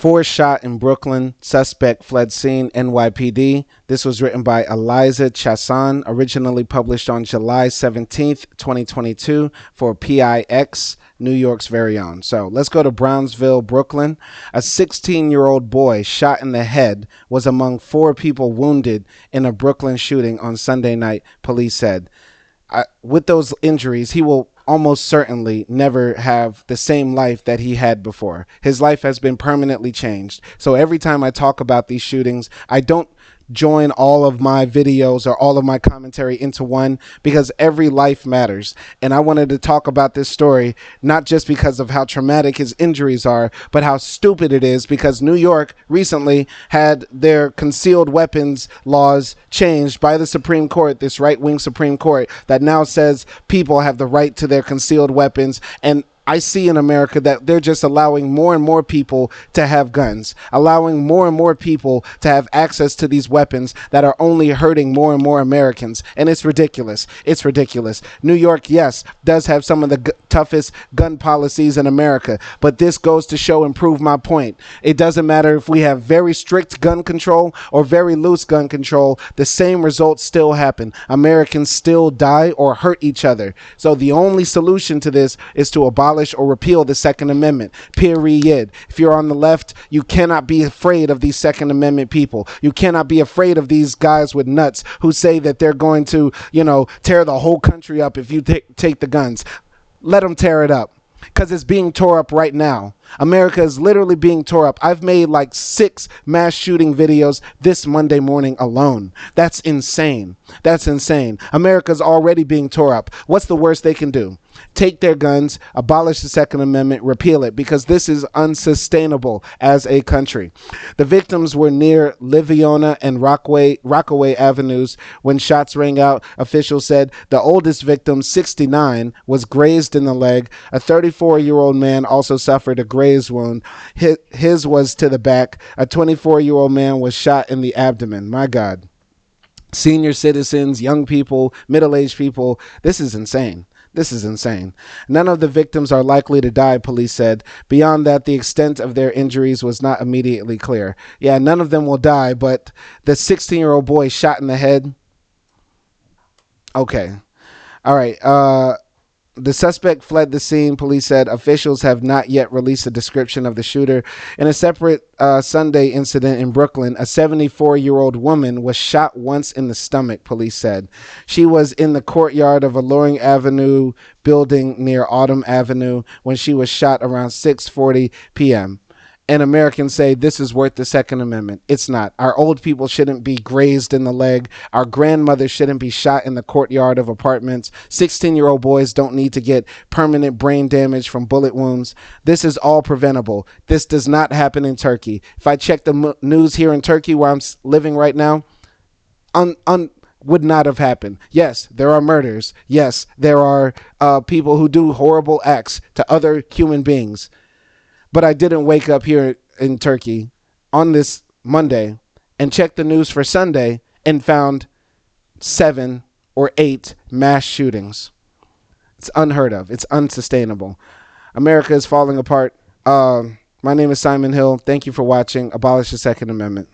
Four shot in Brooklyn. Suspect fled scene. NYPD. This was written by Aliza Chasan, originally published on July 17th, 2022 for PIX, New York's very own. So let's go to Brownsville, Brooklyn. A 16-year-old boy shot in the head was among four people wounded in a Brooklyn shooting on Sunday night, police said. With those injuries, he will almost certainly never have the same life that he had before. His life has been permanently changed. So every time I talk about these shootings, I don't join all of my videos or all of my commentary into one, because every life matters. And I wanted to talk about this story not just because of how traumatic his injuries are, but how stupid it is, because New York recently had their concealed weapons laws changed by the Supreme Court, this right-wing Supreme Court that now says people have the right to their concealed weapons. And I see in America that they're just allowing more and more people to have guns, allowing more and more people to have access to these weapons that are only hurting more and more Americans. And it's ridiculous. It's ridiculous. New York, yes, does have some of the toughest gun policies in America, but this goes to show and prove my point. It doesn't matter if we have very strict gun control or very loose gun control, the same results still happen. Americans still die or hurt each other. So the only solution to this is to abolish or repeal the Second Amendment, period. If you're on the left, you cannot be afraid of these Second Amendment people. You cannot be afraid of these guys with nuts who say that they're going to, tear the whole country up if you take the guns. Let them tear it up, because it's being tore up right now. America is literally being tore up. I've made like 6 mass shooting videos this Monday morning alone. That's insane. That's insane. America's already being tore up. What's the worst they can do? Take their guns, abolish the Second Amendment, repeal it, because this is unsustainable as a country. The victims were near Livonia and Rockaway Avenues when shots rang out. Officials said the oldest victim, 69, was grazed in the leg. A 34-year-old man also suffered a graze wound. His was to the back. A 24-year-old man was shot in the abdomen. My God. Senior citizens, young people, middle-aged people. This is insane. This is insane. None of the victims are likely to die, police said. Beyond that, the extent of their injuries was not immediately clear. Yeah, none of them will die, but the 16-year-old boy shot in the head. Okay. All right. The suspect fled the scene, police said. Officials have not yet released a description of the shooter. In a separate Sunday incident in Brooklyn, a 74-year-old woman was shot once in the stomach, police said. She was in the courtyard of a Loring Avenue building near Autumn Avenue when she was shot around 6:40 p.m. And Americans say this is worth the Second Amendment. It's not. Our old people shouldn't be grazed in the leg. Our grandmothers shouldn't be shot in the courtyard of apartments. 16-year-old boys don't need to get permanent brain damage from bullet wounds. This is all preventable. This does not happen in Turkey. If I check the news here in Turkey, where I'm living right now, would not have happened. Yes, there are murders. Yes, there are people who do horrible acts to other human beings. But I didn't wake up here in Turkey on this Monday and check the news for Sunday and found 7 or 8 mass shootings. It's unheard of. It's unsustainable. America is falling apart. My name is Simon Hill. Thank you for watching. Abolish the Second Amendment.